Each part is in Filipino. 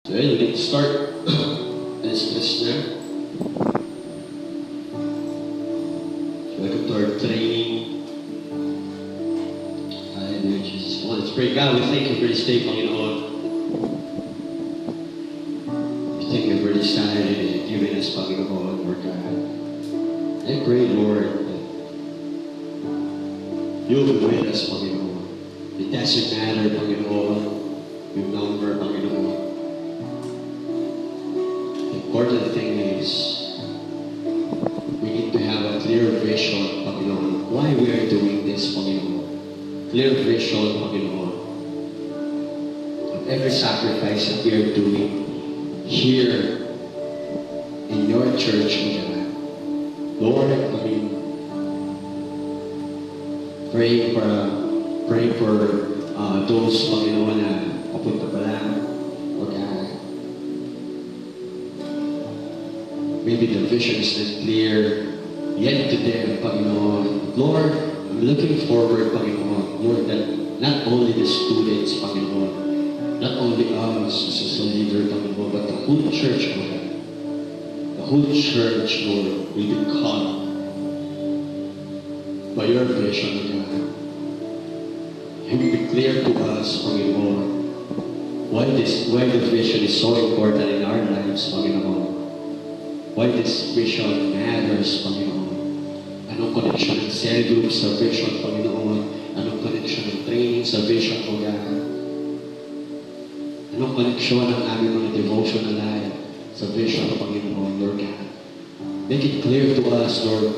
So we need to start. Let's listener. Welcome to our training. Hallelujah, Jesus. Come on, let's pray. God, we thank you for this day, Panginoon. We thank you for this Saturday that you've given us, Panginoon, Lord God. I pray, Lord, that you'll be with us, Panginoon. It doesn't matter, Panginoon, yung number, Panginoon. The important thing is, we need to have a clear vision, Panginoon, why we are doing this, Panginoon. Clear vision, Panginoon, of every sacrifice that we are doing here in your church, God. Lord, pray for those, Panginoon, na papunta pa lang, o God. Maybe the vision is not clear yet today, Panginoon. Lord, I'm looking forward, Panginoon, Lord, that not only the students, Panginoon, not only us as a leader, Panginoon, but the whole church, Lord. The whole church, Lord, will be caught by your vision, God. It will be clear to us, Panginoon, why the vision is so important in our lives, Panginoon. Why this vision matters, Panginoon. Anong connection ng cell group sa vision, Panginoon? Anong connection ng training sa vision, O God? Anong connection ng aming mga devotional life sa vision, Panginoon, Lord God? Make it clear to us, Lord,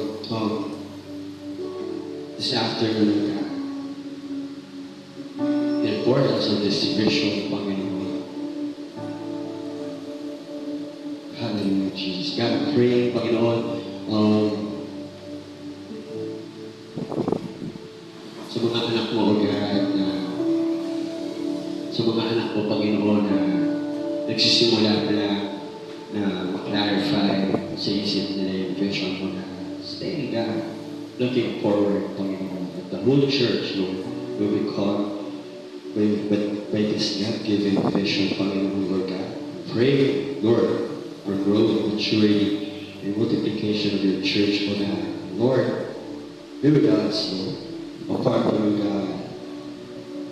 this afternoon, Lord God. The importance of this vision, Panginoon. Hallelujah, Jesus. God, I pray, Panginoon, sa mga anak mo, O God, sa mga anak mo, Panginoon, na nagsisimula pa lang na ma-clarify sa isip nila yung vision mo na stay, God, looking forward, Panginoon, that the whole church, Lord, will be caught by this God-given vision, Panginoon, Lord God. Pray, Lord, for growth, maturity, and multiplication of your church, O God. Lord, be with us, Lord. Apart from you, God,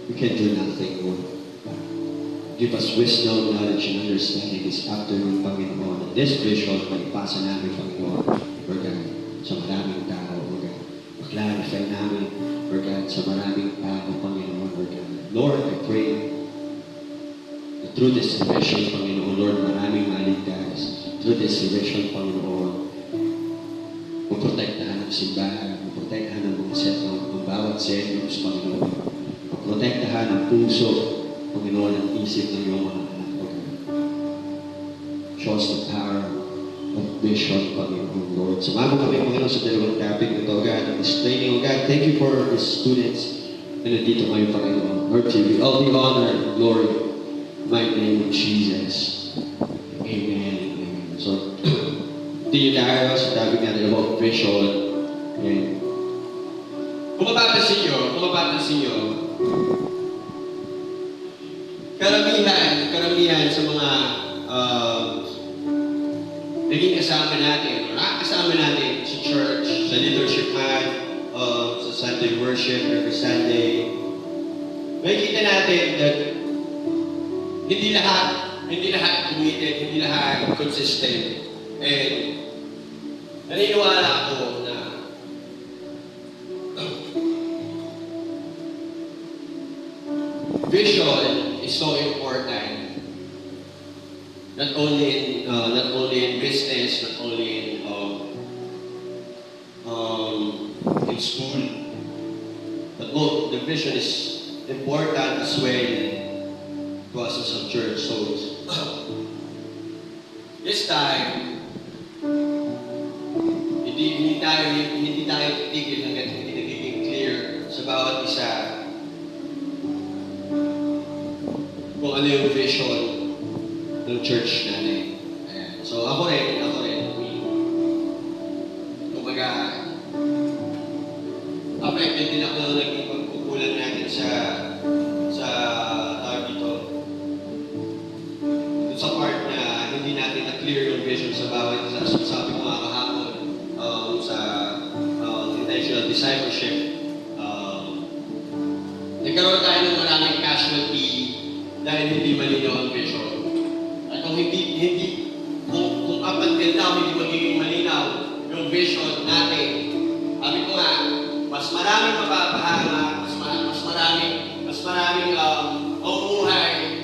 we can do nothing, Lord. Give us wisdom, knowledge, and understanding this afternoon, Panginoon. And this vision, maipasa namin, Panginoon, Lord God, sa maraming tao, Lord God. Ma-clarify namin, Lord God, sa maraming tao, Panginoon, Lord God. Lord, I pray that through this vision, Panginoon, Lord, maraming maligtas. Through this vision, Panginoon, maprotektahan ang simbahan, maprotektahan ang mga set ng bawat settings, Panginoon. Maprotektahan ang puso, Panginoon, ang isip ng iyong mga anak, Lord. Show us the power of vision, Panginoon, Lord. Sumama kami, Panginoon, sa dalawang topic na ito, God, of this training, God. Thank you for the students na nandito ngayon, Panginoon. Lord, to you all the honor and glory in my name of Jesus. Amen. Amen. So, hindi tayo sa topic natin about vision. Amen. Kung mapapansin nyo, karamihan sa mga naging kasama natin, o nakakasama natin sa church, sa leadership man, sa Sunday worship, every Sunday, makikita natin that hindi lahat committed, hindi lahat consistent. And naniniwala ako na vision is so important. Not only in business, not only in school, but the vision is important as well to us as a church. So this time, hindi tayo titigil hanggang hindi nagiging clear sa bawat isa kung ano yung vision ng church natin. Ayan. So ako rin, kumbaga, affected din ako ng naging pagkukulan natin sa tawag dito, sa part na hindi natin na-clear yung vision sa bawat isa. So, sabi ko nga kahapon sa intentional discipleship, nagkaroon tayo ng maraming casualty dahil hindi malinaw ang vision. At kung kung up until now hindi magiging malinaw yung vision natin, sabi ko nga, mas maraming mapapahamak, mas maraming mamuhay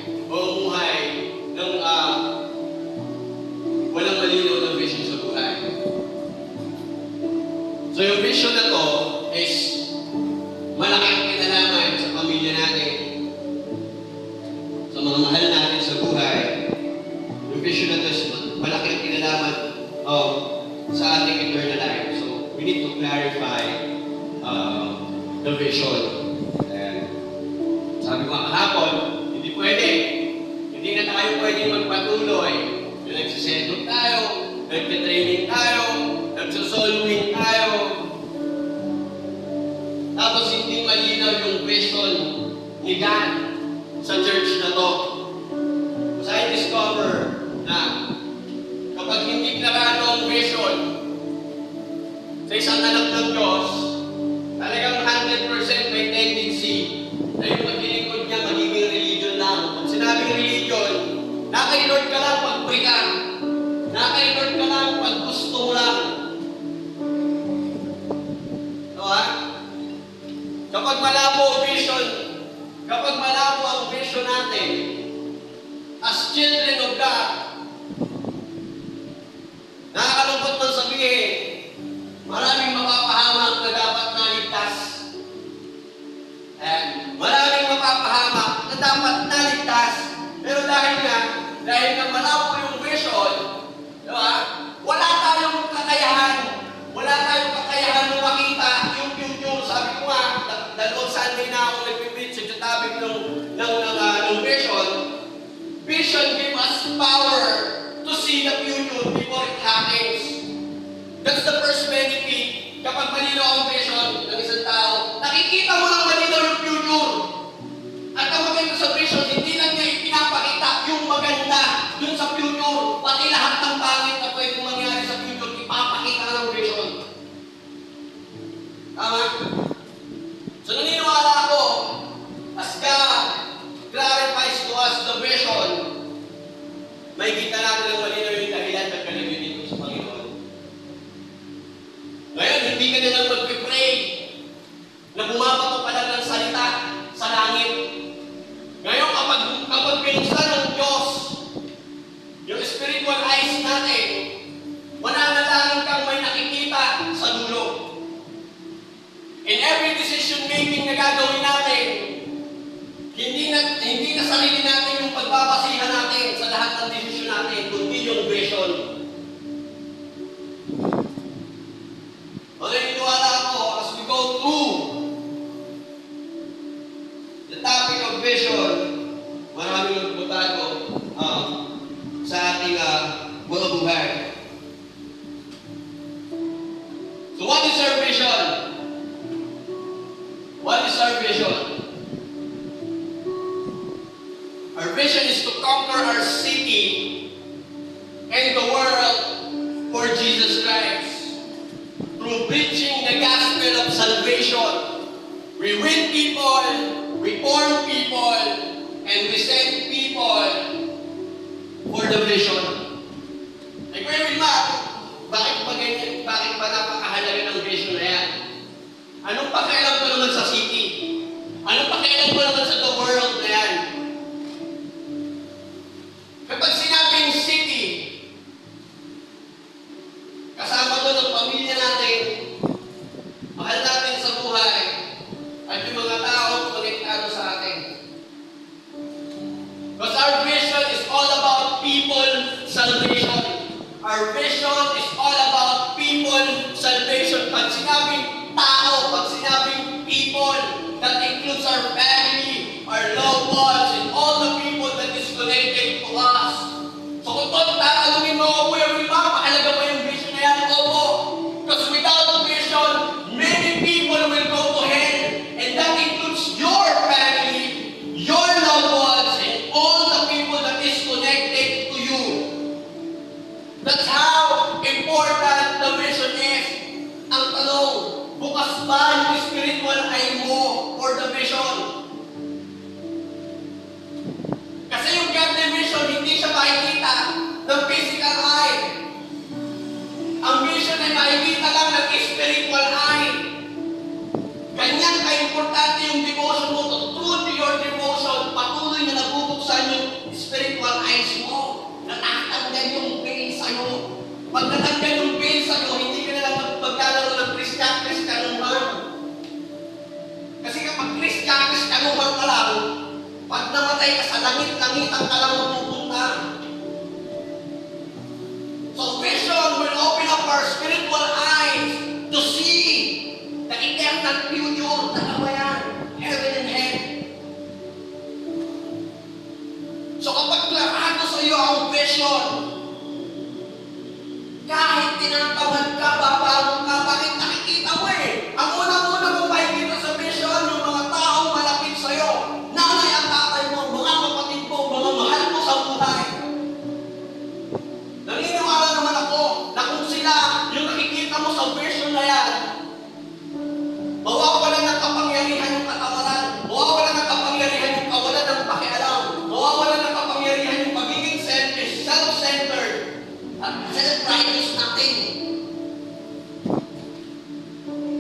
ng walang malinaw ng vision sa buhay. So yung vision na to is malaking kinalaman sa pamilya natin, sa mga mahal natin sa buhay. Yung vision na to is malaking kinalaman sa ating eternal life. So we need to clarify the vision. And sabi ko nga kahapon, hindi na tayo pwede magpatuloy. Yung nagsisettle tayo, nagtitraining tayo, nagsasolving tayo, tapos hindi malinaw yung vision ni God sa church na to. Kasi I discover na kapag hindi klaro ang vision sa isang anak ng Diyos, talagang 100% may tendency na yung maglilingkod niya magiging religion lang. Pag sinabing religion, nakay Lord ka lang pag pray ka. Nakay Lord ka lang pag gusto mo lang. Diba? Kapag malabo ang vision natin, as children of God, nakakalungkot man sabihin, maraming mapapahamak na dapat naligtas. And maraming mapapahamak na dapat naligtas. Pero dahil nga malabo yung vision, diba? Wala tayong kakayahan na makita yung future. Sabi ko nga, dalawang Sunday na ako nagpipit sa topic ng vision. Vision gives us power to see the future before it happens. That's the first benefit. Kapag malinaw ang vision ng isang tao, nakikita mo lang malinaw yung future. At ang maganda sa vision, hindi lang niya ipinapakita yung maganda dun sa future, pati lahat ng pangit na pwedeng mangyari sa future, ipapakita ng vision. Tama? So naniniwala ako, as God clarifies to us the vision, may kita natin ang malinaw yung dahilan ng kalagyan dito sa Panginoon. Ngayon, hindi ka na lang mag-pray na bumabato pa lang ng salita sa langit. Ngayon, kapag pinuksan ng Diyos yung spiritual eyes natin, mananalangin kang may nakikita sa dulo. In every decision making na gagawin natin, hindi na sarili natin yung pagbabasihan natin sa lahat ng desisyon natin, kundi yung vision. Naniniwala ako, as we go through the topic of vision, maraming magbabago sa ating mga buhay. So what is our vision? What is our vision? Our vision is to conquer our city and the world for Jesus Christ. Through preaching the gospel of salvation, we win people, we form people, and we send people for the vision. Like, where we bakit ba ganyan? Bakit ba napakahalaga ng vision na yan? Anong pakialam ko naman sa city? Anong pakialam ko naman sa the world na yan? Kapag sinabing city, kasama doon ang pamilya natin, mahal natin sa buhay, at yung mga tao konektado sa atin. Because our vision is all about people salvation. Our vision is all about people salvation. Pag sinabing tao, pag sinabing people, that includes our family, our loved ones, and all the people that is connected to us. So kung tatanungin mo ako, Kuya Wilma, mahalaga ba yung vision na yan? Opo. Because without the vision, many people will go to hell. And that includes your family, your loved ones, and all the people that is connected Pag natanggal yung veil sa'yo, hindi ka na lang maglalaro ng Kristyanuhan. Kasi kapag Kristyanuhan ka lang, pag namatay ka sa langit-langitan ka lang mapupunta. So vision will open up our spiritual eyes to see the eternal future, talabayan, heaven and hell. So kapag klarado sa iyo ang vision, kahit tinatamad ka, babangon ka, bakit nakikita mo eh? Ang unang-una mong makikita sa vision, yung mga taong malapit sa iyo, nanay at tatay mo, mga kapatid mo, mga mahal mo sa buhay. Naniniwala naman ako na kung sila, yung nakikita mo sa vision na yan, mawawalan ng kapangyarihan yung katawaran, mawawalan ng kapangyarihan yung kawalan ng pakialam, mawawalan ng kapangyarihan yung pagiging selfish, self-centered, at self-righteous natin.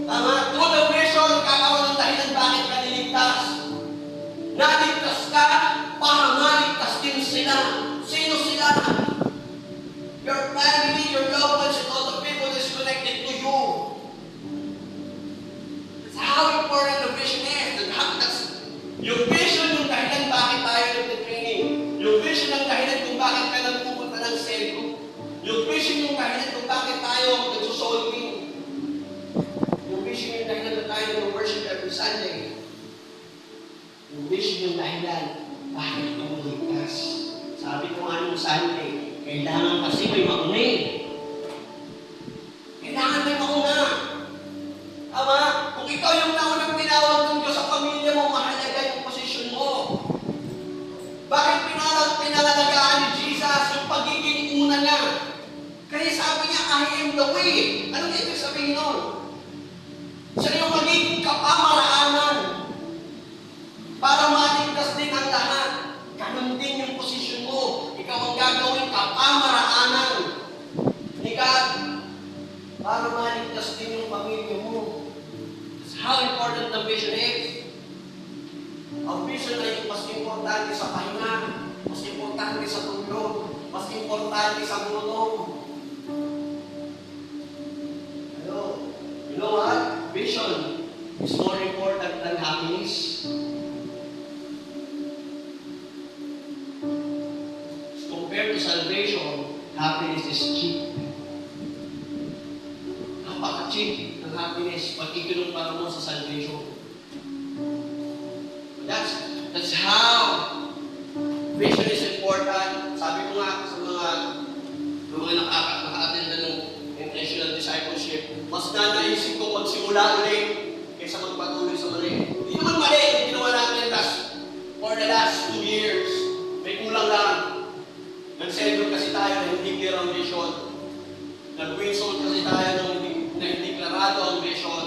Tama? Through the vision, kakaroon ng dahilan bakit ka niligtas. Naligtas ka para maligtas din sila. Sino sila? Your family, your loved ones, and all the people that is connected to you. That's how important the vision is. That's yung vision yung dahilan bakit tayo nag-training. Yung vision ang dahilan kung bakit ka nagpupunta ng cell group. Yung vision yung dahilan kung bakit tayo nagsusolving. Yung vision yung dahilan na tayo nag-worship every Sunday. Yung vision yung dahilan bakit ka maligtas. Sabi ko nga nung Sunday, kailangan kasi may mauna eh. Kailangan may mauna. Tama? Kung ikaw yung naunang tinawag ng Diyos sa pamilya mo, mahalaga yung posisyon mo. Bakit pinalalagaan ni Jesus yung pagiging una niya? Kaya sabi niya, I am the way. Anong ibig sabihin nun? Siya yung magiging kapamaraanan para maligtas din ang lahat. Ganun din yung posisyon mo. Ikaw ang gagawin kapamaraanan ni God para maligtas din yung pamilya mo. That's how important the vision is. Ang vision ay mas importante sa pahinga, mas importante sa tulog, mas importante sa gulong. You know what? Vision is more important than happiness. Compared to salvation, happiness is cheap. Napaka-cheap ng happiness pag ikinong para mo sa salvation. That's how vision is important. Sabi ko nga sa mga naka-attend na ng intentional discipleship, mas nanaisip ko magsimula ulit kaysa magpatuloy sa mali. Hindi naman mali yung ginawa natin for the last 2 years. May kulang lang. Nag-celebrate kasi tayo na hindi clear ang vision. Nag-whistle kasi tayo na hindi klarado ang vision.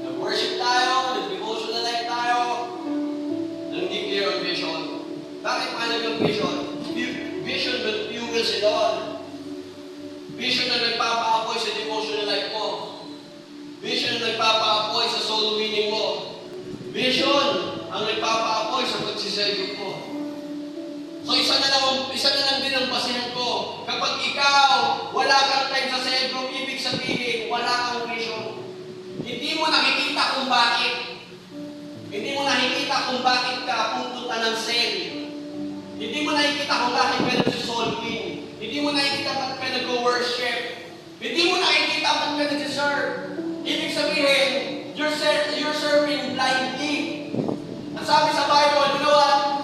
Nag-worship tayo, nag-devotional life tayo, na hindi clear ang vision. Bakit mahalaga ang vision? Vision will fuel it all. Vision na nagpapaapoy sa devotional life mo. Vision na nagpapaapoy sa soul winning mo. Vision ang nagpapaapoy sa pagsiselgip mo. So isa na lang din ang basihan ko. Kapag ikaw, wala kang time sa cell group, ibig sabihin, wala kang vision. Hindi mo nakikita kung bakit. Hindi mo nakikita kung bakit ka pupunta ng cell. Hindi mo nakikita kung bakit ka nagsisolving. Hindi mo nakikita bakit ka nag-worship. Hindi mo nakikita bakit ka nag-serve. Ibig sabihin, you're serving blindly. Ang sabi sa Bible, you know what?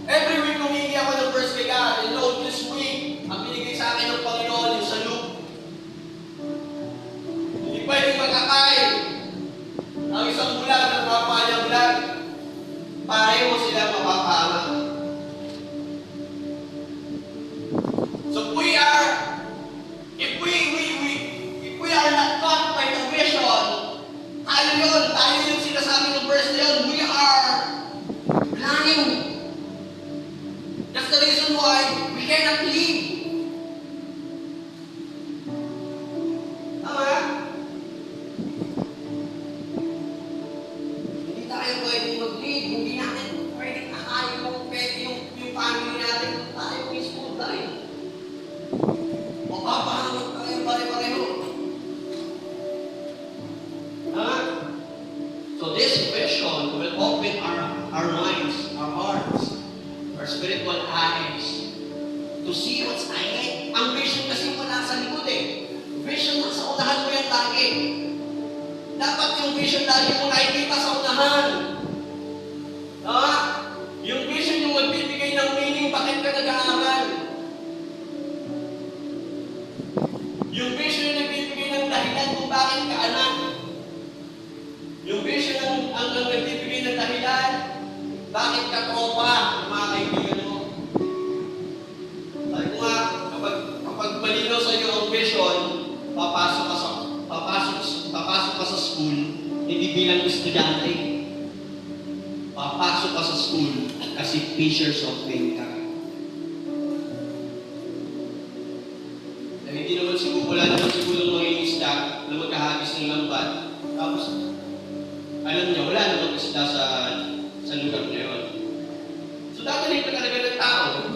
Every week humingi ako ng verse kay God. And Lord, this week, ang binigay sa akin ng Panginoon yung sa Luke. Hindi pwedeng magkakain. Ang isang bulag ng kapanyang bulag, pareho sila mapapama. So if we are not caught by the vision, tayo yung sinasabi ng verse na yun, we are blind. That's the reason why we cannot live. Tama? Hindi tayo pwedeng mag-live, hindi natin pwedeng nakain yung family natin, tayo mismo tayo. O eyes to see what's ahead. Ang vision kasi wala sa likod eh. Vision nasa unahan mo yan lagi. Dapat yung vision lagi mo nakikita sa unahan. Yung vision yung magbibigay ng meaning bakit ka nag-aaral. Yung vision yung nagbibigay ng dahilan kung bakit ka anak. Yung vision ang nagbibigay ng dahilan bakit ka tropa ng mga kaibigan mo. Sabi ko nga, kapag malinaw sa iyo ang vision, papasok ka sa school, hindi bilang estudyante. Papasok ka sa school kasi fishers of men ka. Hindi naman siguro, wala naman siguro mga isda na magkahagis ng lambat. Tapos, alam niya, wala naman isda sa lugar na yun. So, dadalhin ka talaga ng tao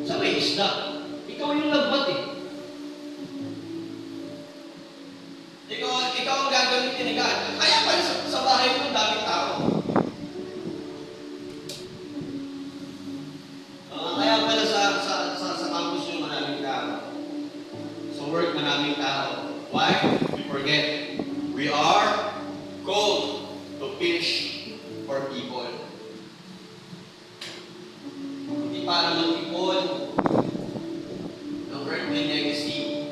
sa may isda. Ikaw yung lambat eh. Ikaw ang gagamitin ni God. Kaya pa sa bahay mo, daming tao. Kaya pala sa campus yung maraming tao. Sa work, maraming tao. Why? We forget. We are called to fish for people. Hindi para mag-ipon ng earthly legacy.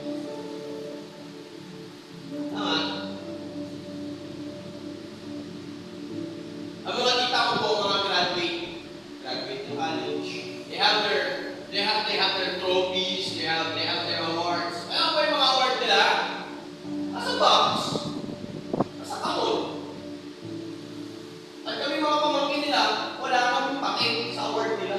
Ang mga tita ko po, mga graduate ng college, they have their trophies, they have their awards. Ano ba yung mga award nila? Nasa box. Nasa kahon. At kami mga pamangkin nila, wala kaming pake sa award nila.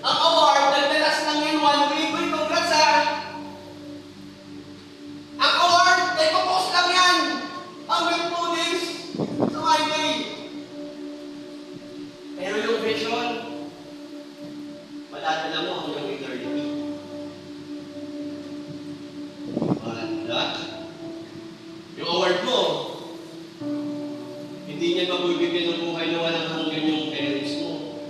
Ang award, nagdalas lang yun 1 week. Uy, congrats ha! Ang award, nagpo-post lang yan. Hanggang 2 days sa my day. Pero yung vision, madadala mo hanggang eternity. Yung award mo, hindi niya mabibigyan ng buhay na walang hanggan yung parents mo.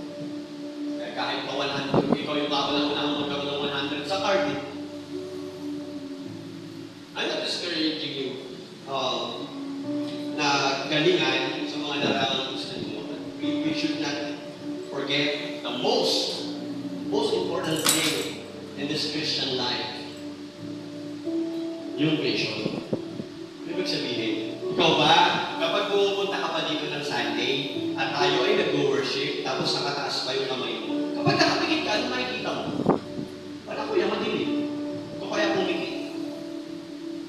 Kahit pa 100, ikaw yung papalang magkaroon ng 100 sa card eh. I'm not discouraging you na galingan sa mga larangan gusto mo. We should not forget the most important thing in this Christian life. Yung vision. Ibig sabihin, ikaw ba, kapag pumupunta ka pa dito ng Sunday, at tayo ay nag-worship, tapos nakataas pa yung kamay mo, kapag nakapikit ka, ano makikita mo? Wala ko yung madilim. Ito kaya pumikit.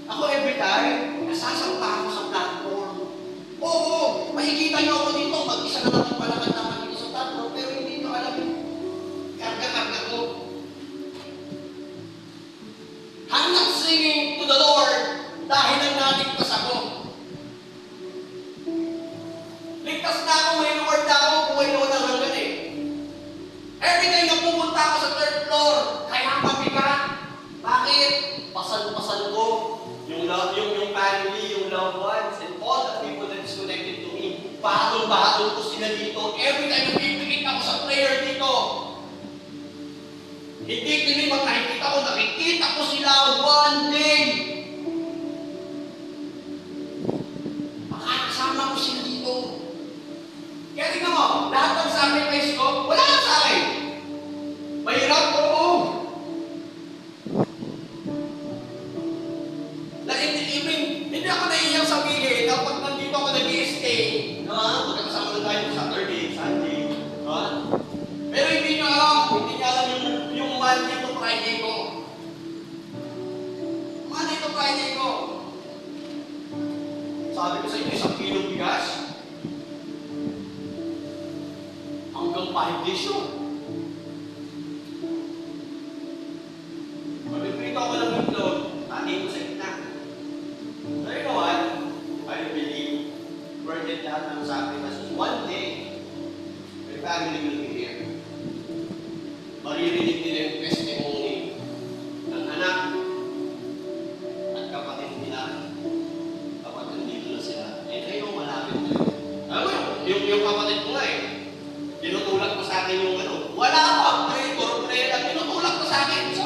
Ako every time, nasasampa ako sa platform. Oo, makikita niyo ako dito, mag-isa na naman palakad naman dito sa platform, pero hindi niyo alam yung karga-karga ko. I'm not singing to the Lord dahil lang naligtas ako. Ligtas na ako, may Lord na ako, buhay na walang hanggan eh. Every time na pumunta ako sa 3rd floor, kaya ang mabigat. Bakit? Pasan-pasan ko yung family, yung loved ones, and all the people that is connected to me. Bahatong-bahatong ko sila dito. Every time na pipikit ako sa prayer dito, hindi kinilang nakikita ko sila one day. Makakasama ko sila dito. Kaya tingnan mo, lahat ng sacrifice ko, wala lang sa akin. Mahirap ko. Hindi ako naiiyang sabihin na pag nandito ako nag-i-stay, magkakasama na tayo Saturday, Sunday, pero hindi niyo alam yung Monday to Friday ko. Monday to Friday ko. Sabi ko sa inyo, 1 kilong bigas, hanggang 5 days yun. Pag-prito ako ng itlog, tanin ko sa gitna. So you know what? I believe worth it lahat ng sacrifices. One day, my family will be here. Maririnig nila yung testimony ng anak at kapatid nila kapag nandito na sila. And I know malapit na. Alam mo yung kapatid ko nga eh. Wala ako, pray lang. Tinutulak ko sa akin. Sa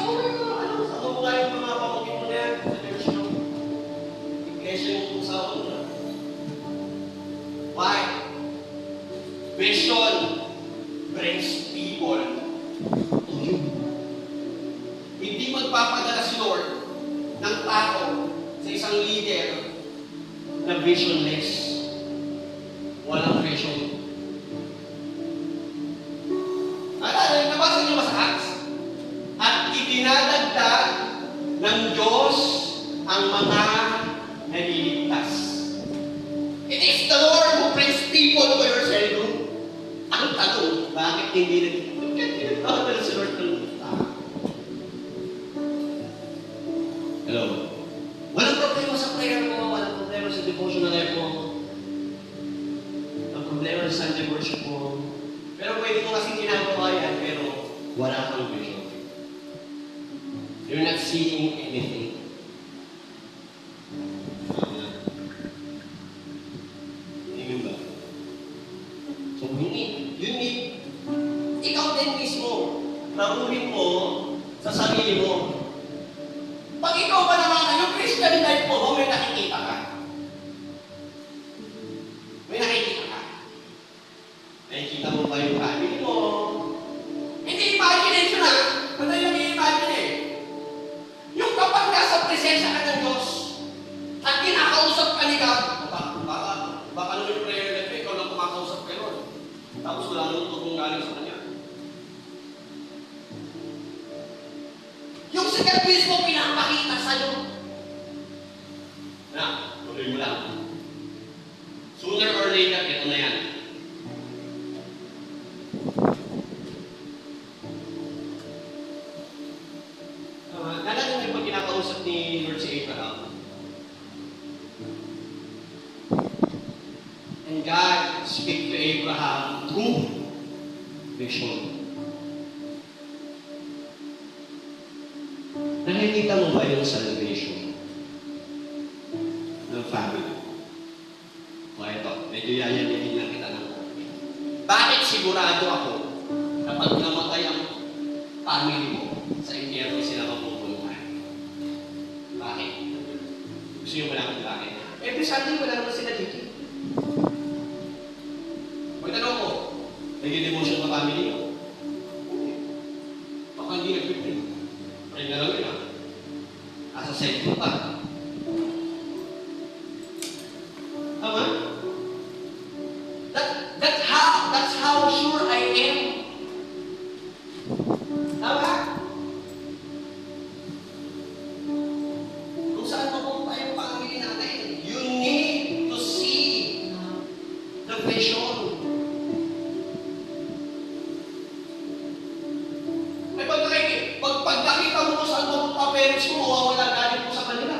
mo nga yung mga pamangkin mo na yan. Sa church nyo. Iglesia yung usawa mo na. Why? Vision brings people to you. Hindi magpapadala si Lord ng tao sa isang leader na visionless. Walang vision. Nabasa niyo ba sa Acts? At itinadagdag ng Diyos ang mga naliligtas. It is the Lord who brings people to your cell group. Ang tanong, bakit hindi nagtawag si Lord ng Hello? Walang problema sa prayer mo, walang problema sa devotional life mo, walang problema sa Sunday worship mo. Pero pwede mo kasing ginagawa yan, pero wala kang vision. You're not seeing anything. Tingin ba? So, you need, ikaw din mismo, naruhin mo sa sarili mo. Pag ikaw ba naman, yung Christian life mo, may nakikita ka. May nakikita ka. Nakikita mo ba yung family mo? Hindi imagination na. Madali lang i-imagine eh. Yung kapag nasa presensya ka ng Diyos, at kinakausap ka ni God, baka naman yung prayer life, ikaw lang kumakausap ka nun. Tapos wala nang tutong galing sa Kanya. Yung si God mismo pinapakita sa'yo. Na, tuloy mo lang. Sooner or later, ito na yan. Nalala niyo pag kinakausap ni Lord si Abraham? And God speak to Abraham through vision. Nakikita mo ba yung salvation ng family? O ito, medyo yayanin lang kita ng bakit sigurado ako na pag namatay ang family mo, sa impyerno sila mapupunta? Bakit? Gusto nyo malaman bakit? Every Sunday wala naman sila dito. Magtanong ko, nag-devotion pa family mo? Baka hindi nag-pipin. Ay na lang yun ah. Asa sentro pa. Tama? That's how sure I am. Tama? Kung saan mapunta yung family natin, you need to see the vision. Ay pag nakita mo kung saan mapunta parents mo, mawawala galit mo sa kanila.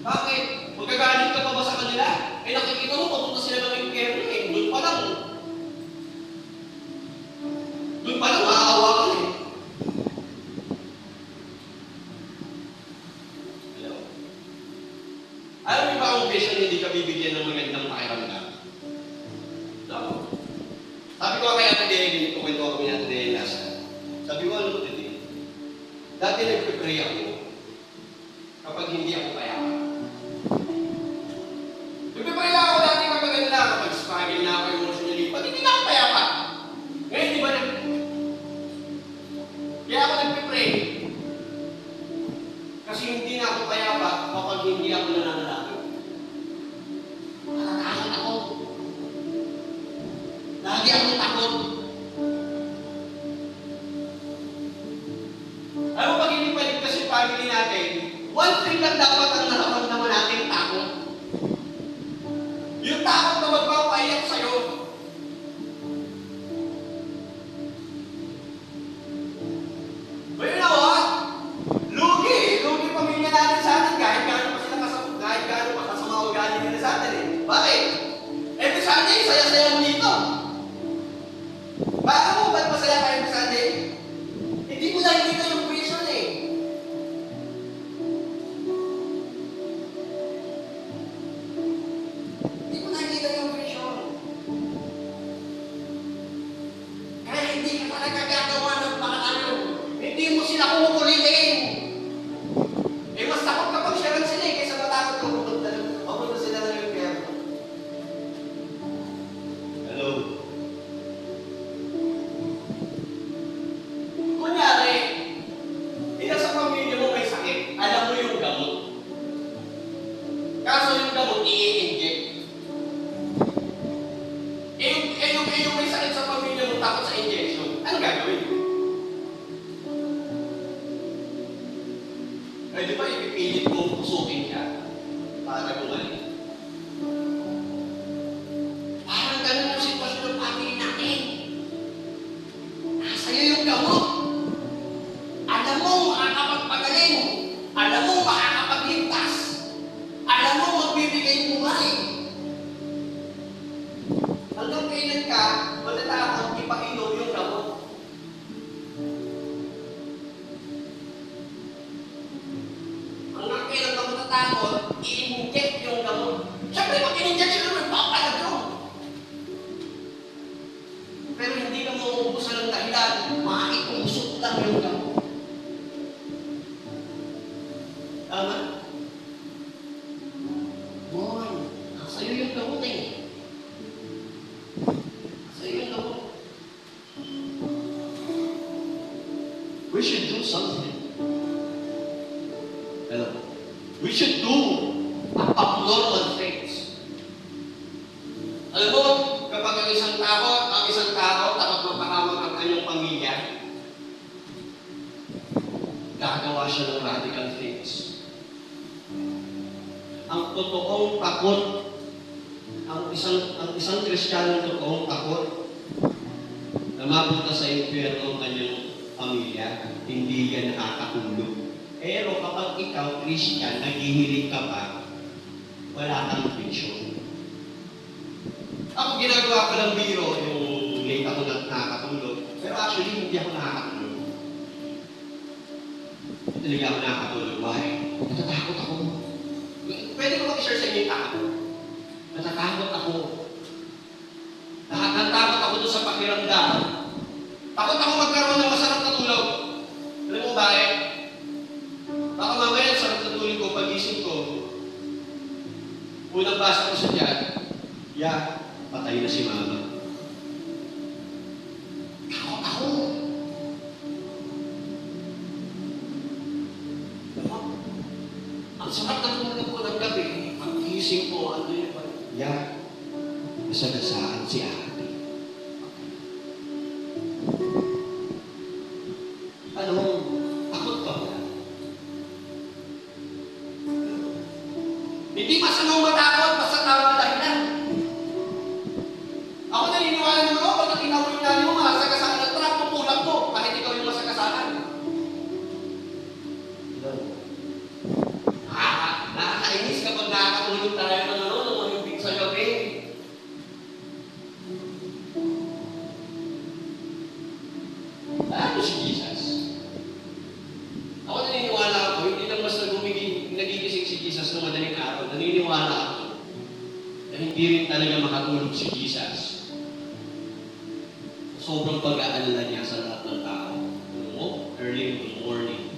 Bakit? Magagalit ka pa ba sa kanila? Eh nakikita mo, papunta sila ng impyerno eh. Doon pa lang, maaawa ka eh. Hello? Alam mo ba ang vision hindi ka bibigyan ng magandang pakiramdam? No? Sabi ko kaya today, kukwento kami na today last. Sabi ko ano today? Dati nagpipray ako kapag hindi ako kaya. Nagpipray ako dati kapag ano lang, kapag struggle na ako emotionally, pag hindi na ako kaya pa. Ngayon di ba kaya ako nagpipray. Kasi hindi na ako kaya pa kapag hindi ako nananalangin. Natatakot ako. Lagi akong takot. Alam mo, pag hindi paligtas yung family natin, one thing lang dapat ang nararamdaman natin, takot. Yung takot na magpapaiyak sa'yo. But you know what? Lugi pamilya natin sa atin kahit gaano pa kasama ugali nila sa atin eh. Bakit? Every Sunday, saya-saya mo dito. Bakit mo? Ba't masaya ka every Sunday? Hindi mo nakikita yung vision eh. Hindi mo nakikita yung vision. Kaya hindi ka talaga gagawa ng paraan. Hindi mo sila kukulitin. Eh, mas takot kapag siya sila eh, kaysa matakot kang pupunta sila ng impyerno. Hello? Kunyari, isa sa pamilya mo may sakit, alam mo yung gamot. Kaso yung gamot, i-inject. Yung may sakit sa pamilya mo takot sa injection, ano gagawin? Ay, di ba ipipilit mong pusukin siya para gumaling? Parang ganun yung sitwasyon ng pamilya natin. Nasa'yo yung gamot. Alam mo makakapagpagaling. Alam mo makakapagligtas. Alam mo magbibigay buhay. Hanggang kailan ka matatakot ipainom yung gamot? Hanggang kailan ka matatakot i-inject yung gamot? Siyempre, pag in-inject sila naman, papalag yun. Pero hindi ka mauubusan ng dahilan, maitusok lang yung gamot. Tama? Boy, sa'yo yung gamot eh. Sa'yo yung gamot. We should do something. Hello? We should do abnormal things. Alam mo, kapag ang isang tao takot mapahamak ang kanyang pamilya, gagawa siya ng radical things. Ang totoong takot, ang isang Kristiyanong totoong takot na mapunta sa impyerno ang kanyang pamilya, hindi yan nakakatulog. Pero kapag ikaw, Christian, naghihilig ka pa, wala kang vision. Ako ginagawa ko ng biro, yung late ako nakakatulog. Pero actually, hindi ako nakakatulog. Hindi talaga ako nakakatulog. Why? Natatakot ako. Pwede ko mag-share sa inyo yung takot. Natatakot ako. Natatakot ako doon sa pakiramdam. Takot ako magkaroon ng masarap na tulog. Alam mo bakit? Baka mamaya, sarap na tulog ko, pagising ko, unang basa ko sa tiyan, patay na si mama. Takot ako. Ang sarap na tulog ko ng gabi, pagising ko, ano yun pa? Masagasaan si ate. Ano, takot ka ba? Hindi masamang matakot, basta tama dahilan. Ako naniniwala naman ako, pag nakita mo yung nani mo, masagasaan ng truck, pupulak mo, kahit ikaw yung masagasaan. Nakakainis kapag nakakatulog tayo ng mahimbing sa gabi. Ano si Jesus? Ako naniniwala ako, hindi lang basta nagigising si Jesus ng madaling araw. Naniniwala ako na hindi rin talaga makatulog si Jesus. Sobrang pag-aalala niya sa lahat ng tao. Alam mo, early in the morning,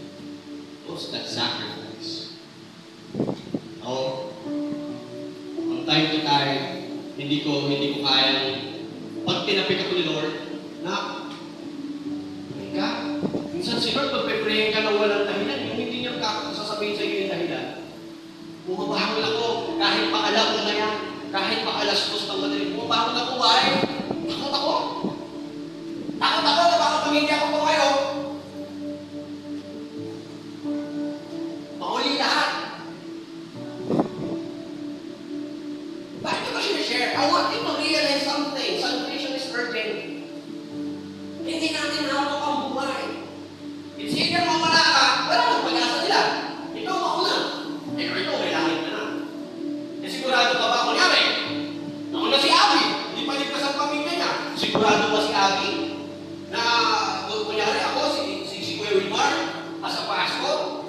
what's that sacrifice? Ako, from time to time, hindi ko kayang, pag tinapik ako ni Lord, ka. Minsan si Lord, pagpe-prayin ka na walang dahilan, yung hindi niya sasabihin sa iyo yung dahilan. Bumabahol ako, kahit pa alam na yan, kahit pa alas 2 ng madaling, bumabahol ako, why? Takot ako. Takot ako na baka pamilya ko po kayo. Mahuli lahat. Bakit ko ba sinishare? I want you to realize something. Salvation is urgent. Hindi natin hawak ang buhay. It's either mawala ka, wala nang pag-asa nila. Ikaw mauna. Pero ito, may langit ka na. E sigurado ka ba? Kunyari, nauna si Abby. Hindi pa ligtas ang pamilya niya. Sigurado ba si Abby na, kunyari ako, si Kuya Wilmar, as a pastor?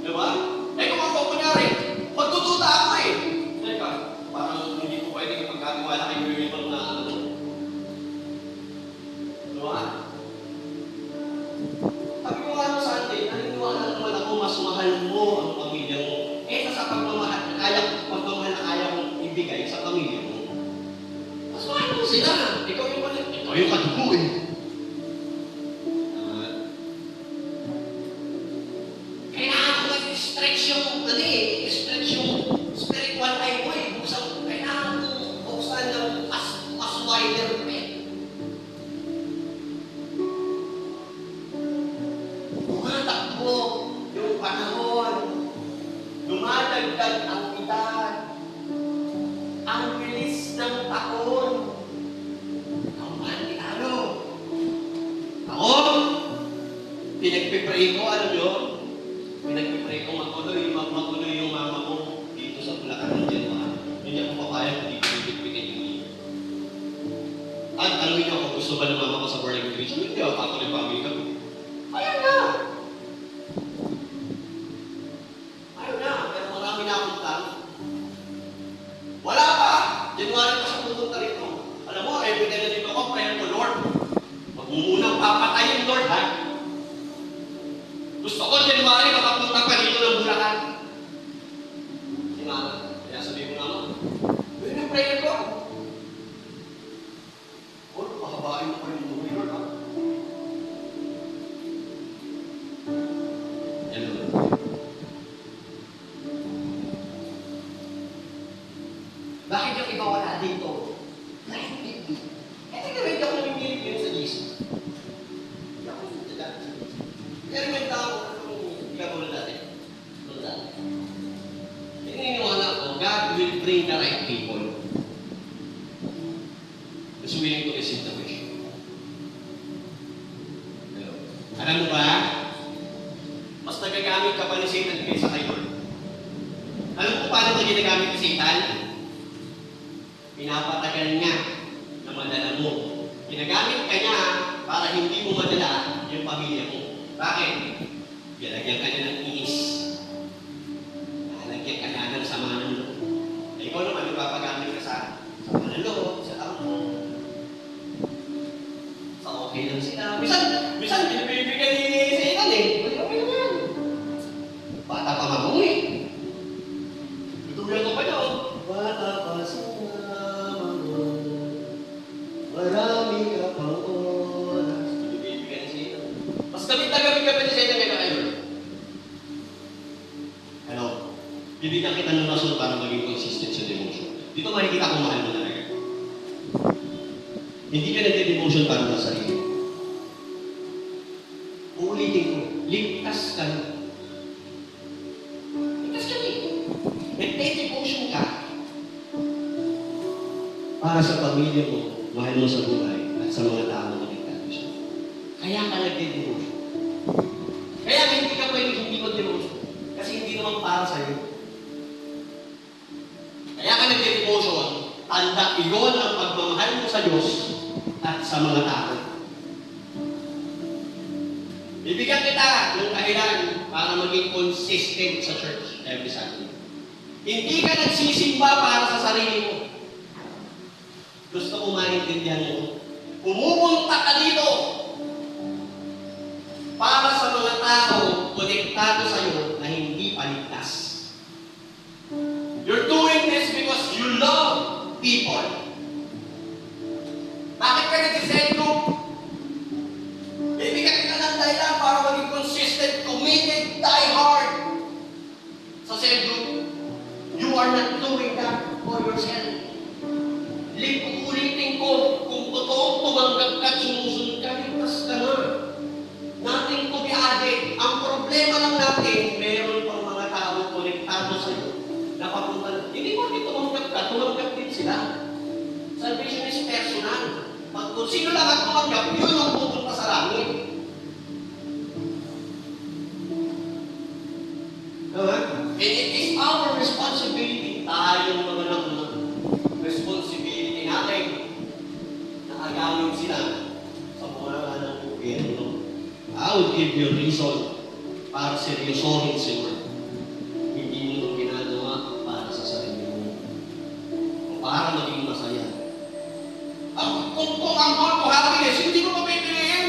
Diba? Eh kung ako, kunyari, magtututa ako eh. Teka, parang hindi ko pwede kapag katiwala kay Kuya Wilmar na ano. Ikaw yung kadugo eh. Kailangan ko mag-stretch yung, stretch yung spiritual eye mo eh. Kailangan ko buksan ng mas wider net. Tumatakbo yung panahon. Dumadagdag ang edad. Ang bilis ng taon. Ang ano? Ako, pinagpipray ko, alam nyo? Pinagpipray ko maguloy yung mama ko dito sa Bulacan ng January. Hindi ako papayag dito pipigpitin yung iyo. At alam niyo kung gusto ba ng mama ko sa born again Christian, hindi ako patuloy family kami. Ayaw na! Ayaw na, pero marami na akong plano. Wala pa! January pa siya pupunta rito. Alam mo, every time na dito ako, prayer ko, Lord. Huwag mo munang papatayin, Lord, ha? Gusto ko, January, makapunta pa dito ng Bulacan. Si Mama, kaya sabi ko naman, yun yung prayer ko. Lord, pahabain mo pa yung buhay, Lord, ha? Yan, Lord. Bakit yung iba wala dito? Dahil hindi. Kasi gawin ako namimilig yun sa Jesus. Hindi ako nagtala. Pero may tao, hindi ka muna dati. Muna dati. Naniniwala ko, God will bring the right people who's willing to receive the wish. Pero, alam mo ba, mas nagagamit ka pa ni Satan kaysa kay Lord. Alam mo paano ito ginagamit ni Satan? Pinapatagal niya na madala mo. Ginagamit ka niya para hindi mo madala yung pamilya mo. Bakit? Lalagyan ka niya ng inis. Lalagyan ka niya ng sama ng loob. Eh, ikaw naman, ipapagamit ka sa sama ng loob, sa tao mo. Sa okay lang sila. Minsan, pinabibigyan ni Satan eh. Okay naman. Bata pa mabuhi. Tutuloy ko pa daw. Bata pa sa marami ka pang oras. Binibigyan ni Satan. Mas gamit ka pa ni Satan kaya kayo. Ano? Bibigyan kita ng rason para maging consistent sa devotion. Dito makikita kung mahal mo talaga. Hindi ka nagde-devotion para sa sarili. Uulitin ko, ligtas ka na. Ligtas ka na eh. Nagde-devotion ka para sa pamilya mo, mahal mo sa buhay, at sa mga tao na nagtatago siya. Kaya ka nagde-devotion. Kaya hindi ka pwede hindi mag-devotion. Kasi hindi naman para sa'yo. Kaya ka nagde-devotion, tanda iyon ang pagmamahal mo sa Diyos at sa mga tao. Bibigyan kita ng dahilan para maging consistent sa church every Sunday. Hindi ka nagsisimba para sa sarili mo. Gusto ko maintindihan mo. Pumupunta ka dito para sa mga tao konektado sa iyo na hindi paligtas. You're doing this because you love people. Bakit ka nag-send group? Bibigyan kita ng dahilan para maging consistent, committed, die hard sa send group. You are not doing that for yourself. Ulitin ko, kung totoong tumanggap ka, sumusunod ka, ligtas ka na. Nothing to be added. Ang problema lang natin, meron pang mga tao konektado sa iyo na papunta. Hindi mo rin tumanggap din sila. Salvation is personal. Kung sino lang ang tumanggap, yun ang pupunta sa langit. And it is our responsibility, tayong mga responsibility natin na agamit sila sa mga ng gobyerno. I would give you a reason para seryosohin si Lord. Hindi mo ito ginagawa para sa sarili mo o para maging masaya. Kung ang goal ko happiness, hindi ko mapipiliin.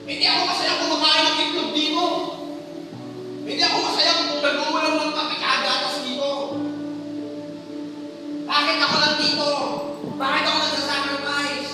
Hindi ako masaya kung makain ng itlog dito. Hindi ako masaya kung nag-uulam ng kapikagatas dito. Bakit ako lang dito? Bakit ako nagsasacrifice?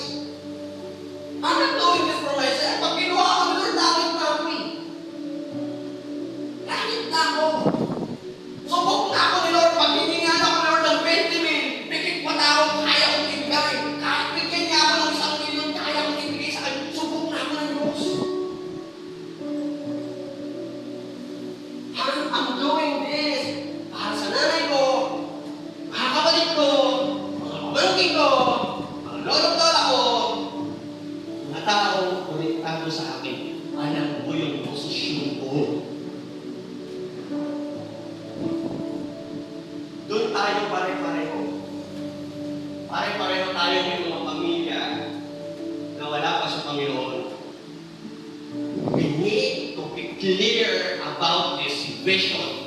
clear about this vision.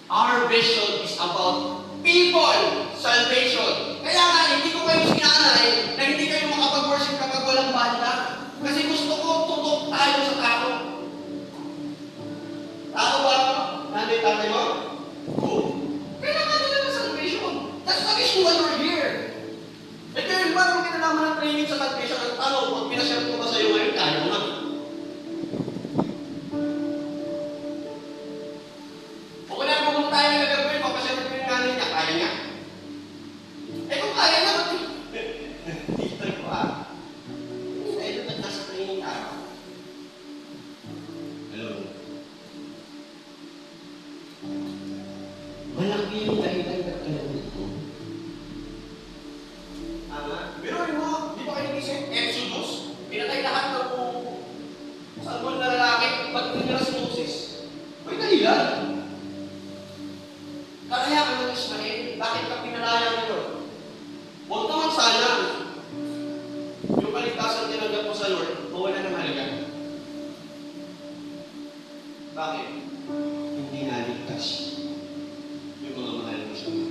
Our vision is about people salvation. Kaya nga, hindi ko kayo sinanay na hindi kayo makapag-worship kapag walang banda. Kasi gusto ko tutok tayo sa tao. Tao ba? Nanay tatay mo? Oo. Kailangan nila ng salvation. That's the reason why we're here. Eh kaya parang kinalaman ng training sa salvation. Ang tanong, pag pinashare ko ba sa'yo ngayon, kaya mo na. O kung pumunta tayo ng gagawin, papashare ko yung nanay niya, kaya niya. Eh kung kaya niya, ba't dito ko Eh, ba't nasa training tayo? Hello? Malaki yung dahilan na kailangan ko. Tama? Pero mo, di ba kayo nagising? Exodus? Pinatay lahat ng salmon na lalaki. Ba't tinira si Moses? May dahilan. Kaya ka ng Ismael, bakit ka pinalaya nito? Huwag naman sana. Yung kaligtasan tinanggap mo sa Lord, mawala ng halaga. Bakit? Hindi naligtas yung mga mahal mo sa mga.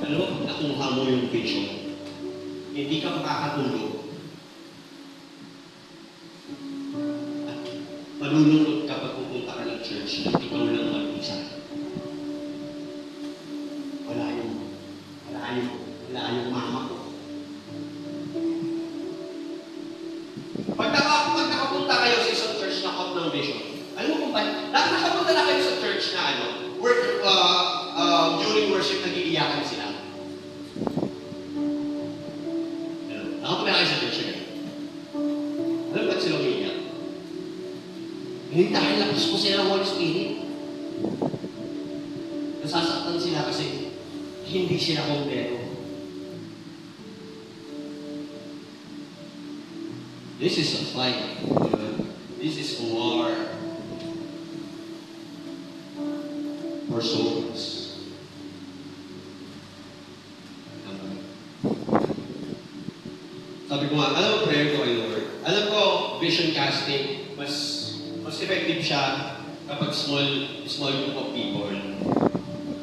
Alam mo, pag nakuha mo yung vision, hindi ka makakatulog. At malulunod kapag pupunta ka ng church at ikaw lang mag-isa. Wala yung mama ko. Pag nakapunta kayo sa isang church na out ng vision, alam mo kung ba, nakapunta na kayo sa church na during worship, nag-iiyakan sila. Nakapunta kayo sa church na alam ba't sila umiiyak? Hindi dahil lapos ko sila ng Holy Spirit. Nasasaktan sila kasi hindi sila kompleto. This is a fight. This is war for souls. Sabi ko nga, alam mo prayer ko kay Lord. Alam ko, vision casting, mas effective siya kapag small group of people.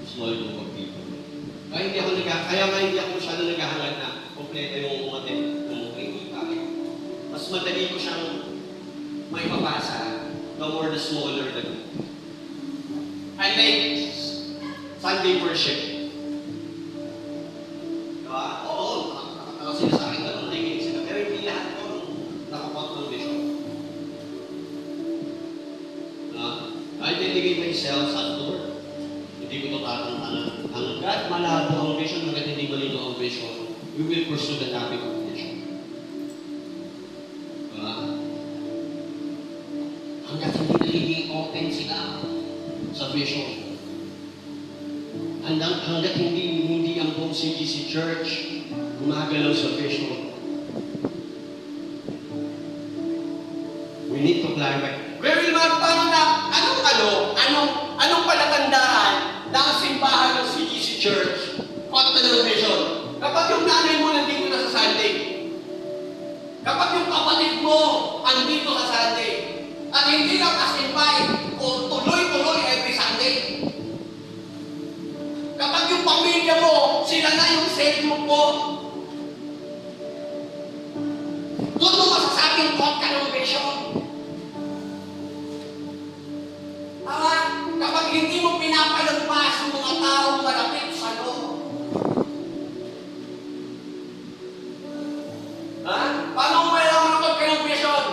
Small group of people. Kaya nga hindi ako masyado naghahangad na kompleto yung umatin ng training tayo. Mas madali ko siyang may mapasa the more the smaller the group. I like Sunday worship. Diba? Oo, sila sa akin ganun, nakikinig sila. Pero hindi lahat ko nakapot ng vision. I dedicate myself sa Lord. Hindi ko ito tatantanan. Hanggat malabo ang vision, hanggat hindi malino ang vision, we will pursue the topic of vision. Hanggat hindi nagiging open sila sa vision. Hanggat hindi ang buong CGC Church gumagalaw sa vision. We need to clarify. Very much, paano na, anong palatandaan ng simbahan ng CGC Church? Kota ng vision. Kapag yung nanay mo nandito na sa Sunday, kapag yung kapatid mo andito sa Sunday, at hindi lang as-invite o tuloy-tuloy every Sunday. Kapag yung pamilya mo, sila na yung cellphone mo, doon mo masasabing kota ng vision. Kapag hindi mo pinapalagpas yung mga taong malapit sa loob. Paano mo malaman ang kota ng vision?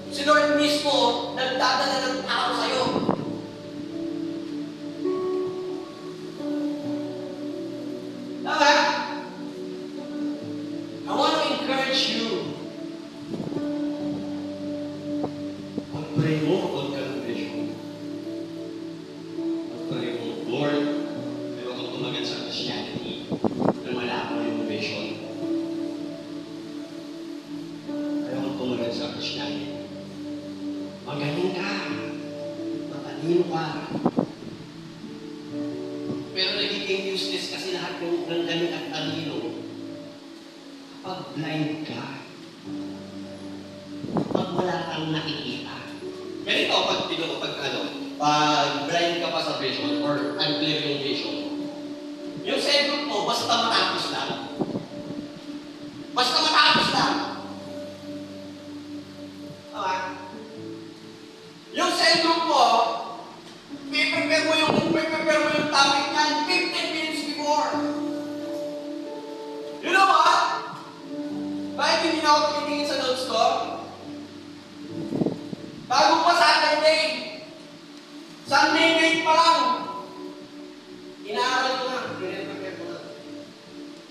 Si Lord mismo nagdadala ng tao sa'yo. Tama? I want to encourage you. Pag-pray mo kapag ka ng vision. Pag-pray mo, Lord, pero kung tumagan sa Christianity, na malabo yung vision. Pero kung tumagan sa Christianity, magaling ka, matalino ka, useless kasi lahat ng galing at talino kapag blind ka. Kapag wala kang nakikita. Ganito, pag blind ka pa sa vision or unclear yung vision, yung cell group mo, basta matapos lang. Basta matapos lang. Okay? Yung cell group mo, prepare mo yung topic niyan 15 minutes before. You know what? Bakit hindi na ako tumitingin sa notes ko? Bago pa Sunday night pa lang. Inaaral ko na, prepare ko na.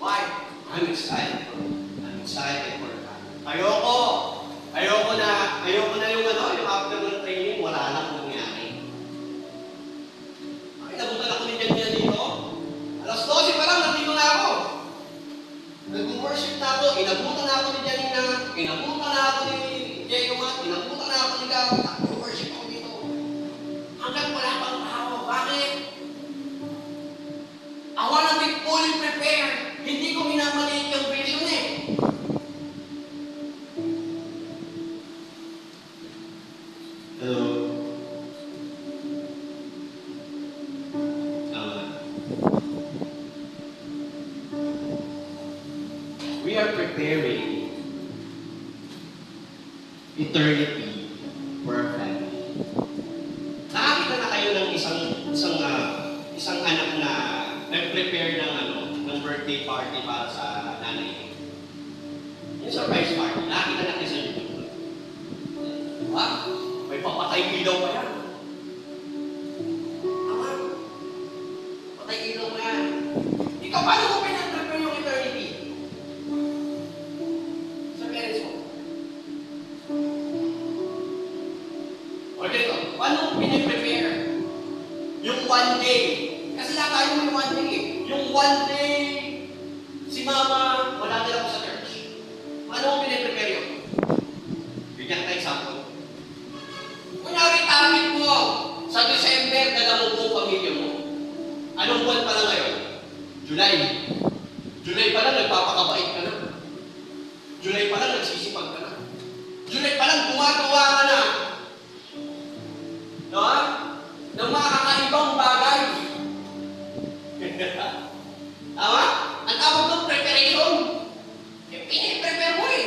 Why? I'm excited for that. Ayoko na yung afternoon training, wala lang nangyari. Inabutan ako ni Janina dito. Alas 12 pa lang, nandito na ako. Nag-worship na ako, inabutan na ako ni Janina, inabutan na ako ni Jeyomat, inabutan na ako ni Gawin, nag-worship ako dito. Hanggang wala pang tao. Bakit? I wanna be fully prepared. Hindi ko minamaliit yung vision eh. Hello. We are preparing eternity for our family. Nakakita na kayo ng isang anak na nag-prepare ng birthday party para sa nanay. Yung surprise party, nakakita na kayo sa YouTube. Diba? May papatay ilaw pa yan. Tama? Patay ilaw pa yan. Ikaw, paano mo pinag-prepare yung eternity? Sa parents mo. O dito, paano mo pinag-prepare? Yung one day. Kasi tayo may one day eh. Yung one day, si mama, wala nila ako sa church. Paano mo pinag-prepare yun? Bigyan ka example. Kunyari, target mo sa December, dala mo buong pamilya mo. Anong buwan pa lang ngayon? July. July pa lang, nagpapakabait ka na. July pa lang, nagsisipag ka na. July pa lang, gumagawa ka na. No? Ng mga kakaibang bagay. Tama? Ang tawag doon, preparation. Piniprepare mo eh.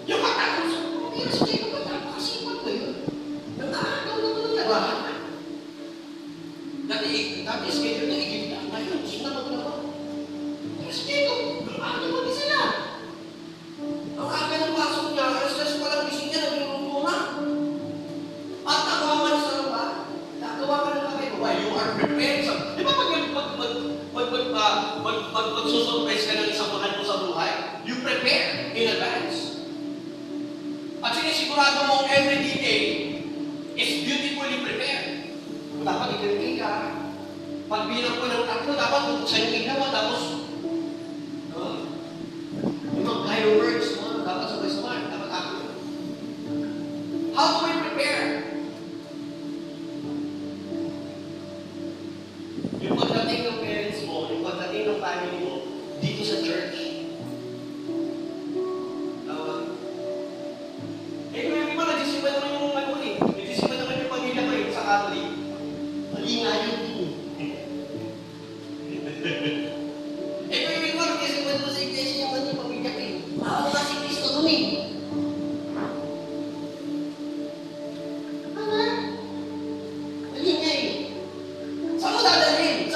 Yung matapos, pero sa kayo ba, napakasipag mo yun. Nag-aagaw naman ng labahan. Dati schedule na ikita. Ngayon, sinamag na ba? Pero schedule, ano mo din sila? Ang aga ng pasok niya, alas pa lang gising niya, nagluluto na. At nakawaman sa laba, nakawa ka ng kamay mo. Why? You are prepared. Di ba magsusurprise ka ng isang mahal mo sa buhay, you prepare in advance. At sinisigurado mong every detail is beautifully prepared. Dapat ikilagay ka. Pag bilang ko ng tatlo, dapat buksan yung ilaw, tapos yung mga fireworks, dapat sabay-sabay, dapat ako. How do we prepare? Yung pagdating ng parents mo, yung pagdating ng family mo, dito sa church. Tama? May mga nagsisipa naman yung ano eh. Nagsisipa naman yung pamilya ko eh, sa Catholic. Mali nga yun. May mga nagsisipa naman sa iglesia yung ano yung pamilya ko eh. Ako nga si Cristo dun eh. Tama? Mali nga eh. Saan mo dadalhin?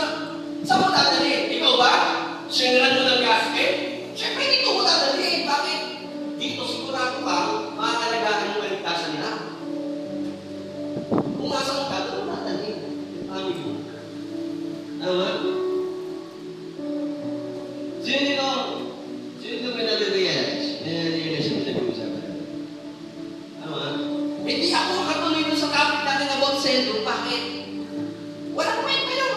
Saan mo dadalhin? Ikaw ba? Siniran mo ng gasket? Siyempre, dito mo dadalhin. Bakit? Dito sigurado ka, maaalagahan yung kaligtasan nila. Kung nasa mo ka, doon mo dadalhin. Yung family mo. Tama? Sino may nare-realize? Nare-realize mo nag-uusapan natin. Tama? Hindi ako makatuloy doon sa topic natin about sendo. Bakit? Walang kwenta yun.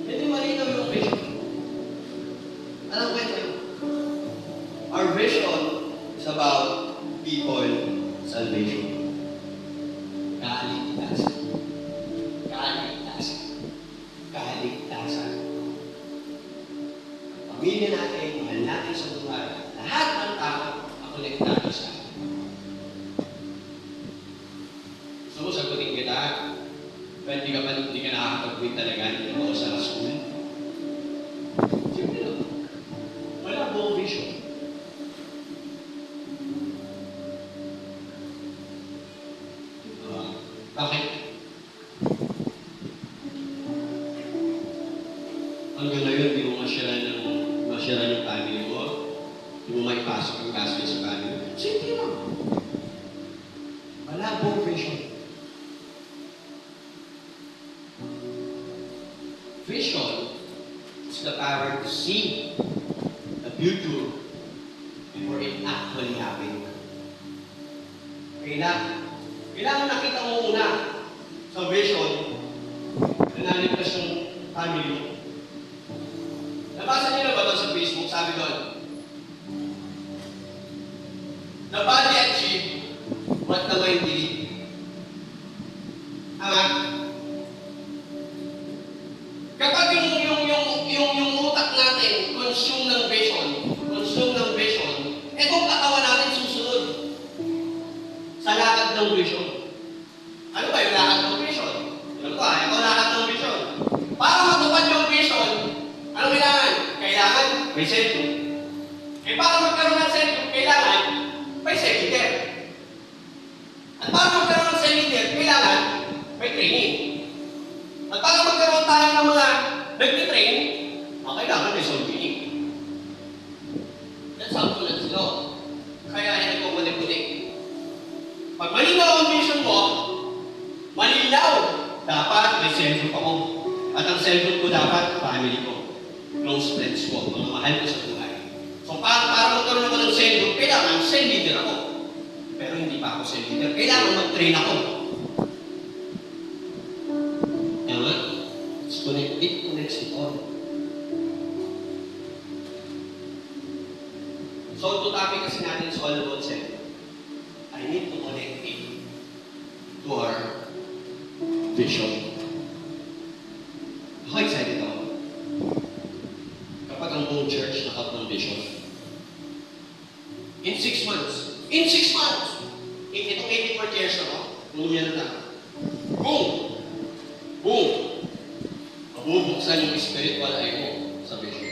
Hindi malinaw yung vision. Anong kwenta yun? Our vision is about people salvation. Kaligtasan. Kaligtasan. Kaligtasan. hindi ka nakakapag-quit talaga, hindi mo sa school. Simple lang. Wala buong vision. Bakit? Hanggang ngayon, di mo masyaran yung family mo. Di mo maipasok ang gasto sa family. Simple lang. Wala buong vision. Vision is the power to see the future before it actually happens. Kailangan nakita mo muna sa vision na naligtas yung family mo. Nabasa niyo na ba ito sa Facebook? Sabi doon, the body achieve what the mind believe. Tama? Kapag yung utak natin consume ng vision, etong katawan natin susunod sa lakad ng vision. Ano ba yung lakad ng vision? Ano ba? Ito lakad ng vision. Para matupad yung vision, ano kailangan? Kailangan may sentrum. Eh para magkaroon ng sentrum, kailangan may seminar. At para magkaroon ng seminar, kailangan may training. At para magkaroon tayo ng mga nag-train, kailangan may solving. That's how to let's go. Kaya yan nagpapuli-puli. Pag malinaw ang vision mo, malinaw, dapat may sentrum ako. At ang sentrum ko dapat, family ko. Close friends ko, mga mahal ko sa buhay. So para magkaroon ako ng sentrum, kailangan send leader ako. Pero hindi pa ako send leader. Kailangan mag-train ako. Tama? It connects it all. So, ito topic kasi natin is all about self. I need to connect it to our vision. Ako excited ako. Kapag ang buong church nakap ng vision. In 6 months. Itong 84 years na ako, nung yan na. Boom! Mabubuksan yung spiritual eye mo sa vision.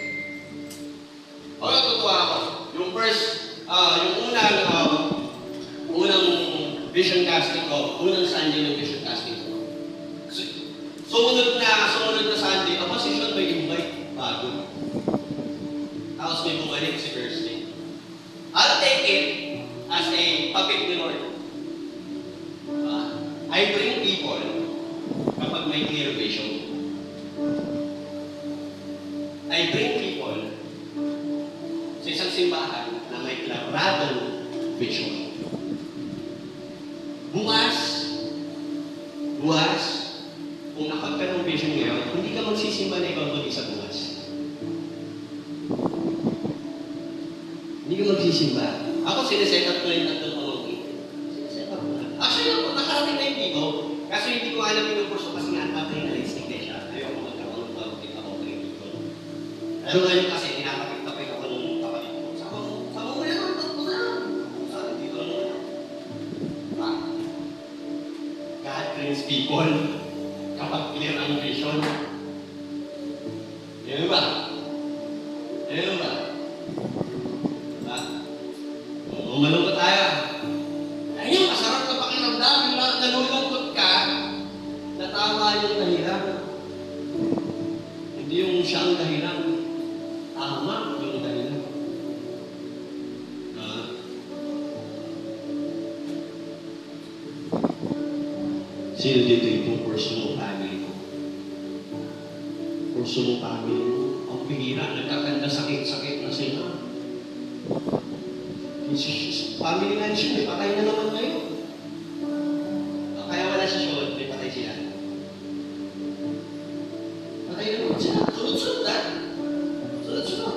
Totoo ako. Yung unang vision casting ko, unang Sunday ng vision casting ko. Sumunod na Sunday, ang position may invite bago. Tapos may bumalik si Thursday. I'll take it as a puppet ni Lord. I bring people kapag may clear vision. I bring people sa isang simbahan na may klaradong vision. Bukas, kung nakapag ka ng vision ngayon, hindi ka magsisimba na ikaw doon sa bukas. Hindi ka magsisimba. Ako sineset up ko yung tatlong pamangkin. Sineset up ko na. Actually, nakarating na yung dito. Kaso hindi ko alam yung kurso kasi nga anti-realistic na siya. Ayoko magkaroon ng pamangkin ako ng dito. Pero ngayon kasi, tinapakit-tapay ako ng kapatid ko. Sama mo yan, tatlo na. Sabi dito lang muna. God brings people kapag clear ang vision. Yan ba? Malungkot tayo. Ayun, masarap na pakiramdam. Nalulungkot ka, na tama yung dahilan. Hindi yung siyang dahilan. Tama yung dahilan. Sino dito yung kurso mo family ko? Kurso mo family mo? Ang pihira, nagkakanda sakit-sakit na sila. Family nga siya, may patay na naman kayo. Kaya wala siya siya, may patay sila. Patay na naman sila. Sunod-sunod ha? Sunod-sunod.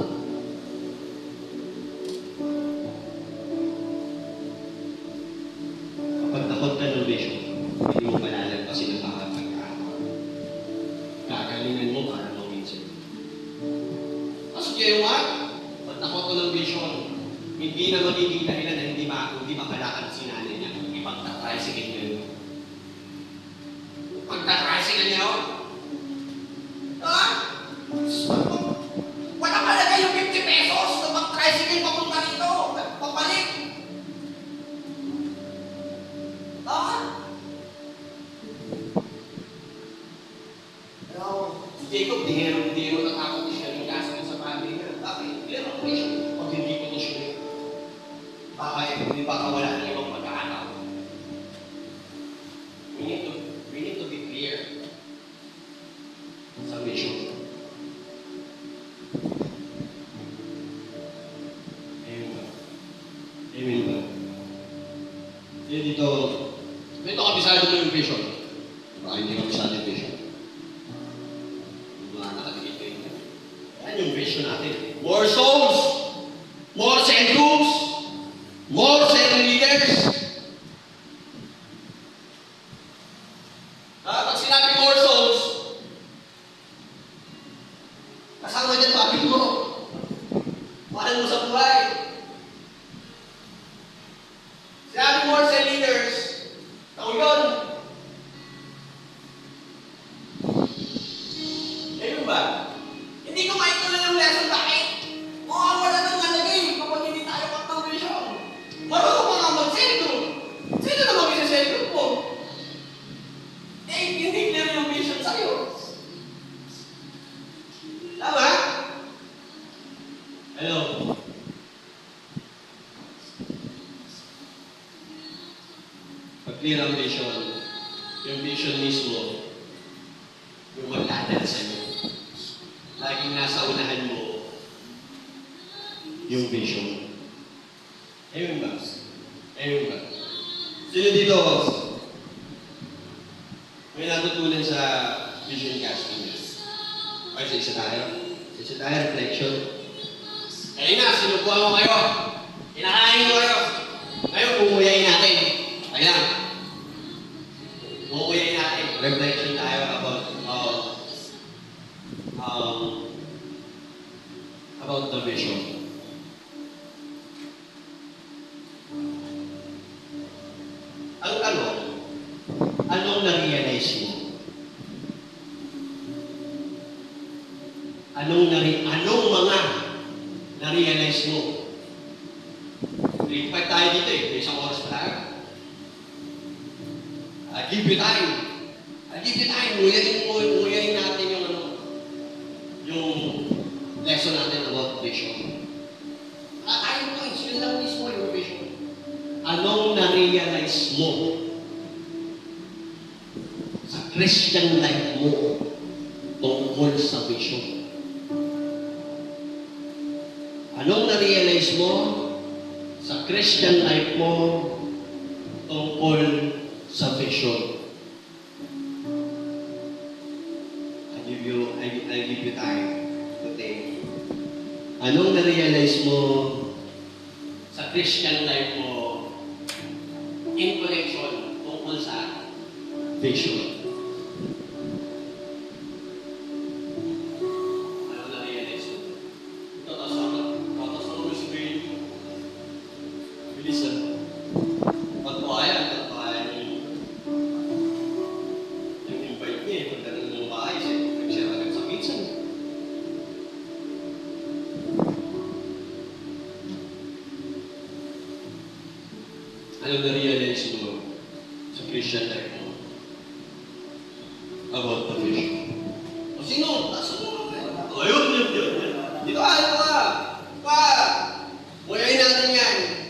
Kapag takot ka ng vision, hindi mo palalagpasin ang bawat pagkakataon. Kagalingan mo para maminsan. Kasi kayo nga, pag takot ko ng vision, hindi na magiging dahilan na hindi makalakad si nanay niya. Ipagtatricycle niya. Pagtatricycle tricycle niyo? Ha? Wala pala kayong 50 pesos na mag-tricycle papunta rito. Papalik. Ha? Jacob, di mo natakot siya yung gas sa family niya. Bakit? Meron ko siya. Pag hindi ko to siya, baka wala na ibang pagkakataon. We need to be clear sa mission. Amen ba? Amen ba? Dito kabisado mo yung vision. Baka hindi kabisado yung vision. Mga nakadikit kayo. Yan yung vision natin. More souls! More cell groups! More cell leaders! Pag sinabi more souls, kasama dyan pabig mo. Mahal mo sa buhay. Sinabi more cell leaders, ako yun. Ayun ba? Hindi ko maituloy yung lesson bakit? Wala nang nalagay kapag hindi tayo ng vision. Marunong ka nga mag-cell group. Sino na mag-isa-cell group mo? Hindi clear yung vision sa'yo. Tama? Hello? Pag clear ang vision, yung vision mismo, yung magdadala sa'yo. Laging nasa unahan mo yung vision. Ayun ba? Ayun ba? Sino dito may natutunan sa vision casting niya? Okay, sa isa tayo. Sa isa tayo, reflection. Ayun na, sinubuhan ko kayo. Kinakain ko kayo. Ngayon, umuyayin natin. Okay lang. Umuyayin natin. Reflection tayo about the vision. Ang tanong, anong na-realize mo? Anong mga na-realize mo? Lipat tayo dito eh. May isang oras pa tayo. I'll give you time. Nguyayin natin yung lesson natin about vision. Tayo points, yun lang mismo yung vision. Anong na-realize mo sa Christian life mo tungkol sa vision? Anong na-realize mo sa Christian life mo tungkol sa vision? I'll give you time to think. Anong na-realize mo sa Christian life mo in connection tungkol sa vision? Ano na-realize mo? Tatas mo si Bill. Bilisan. Pagpahayan yung invite niya. Pagdating ng bahay, nag-share agad sa pizza. Ano na-realize mo sa Christian life mo about the vision? O sino? O yun. Dito ka. Muyayin natin yan.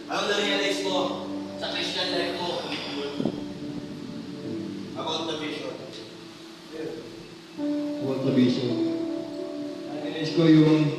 Ano na-realize mo sa Christian life mo about the vision? About the vision. Na-realize ko yung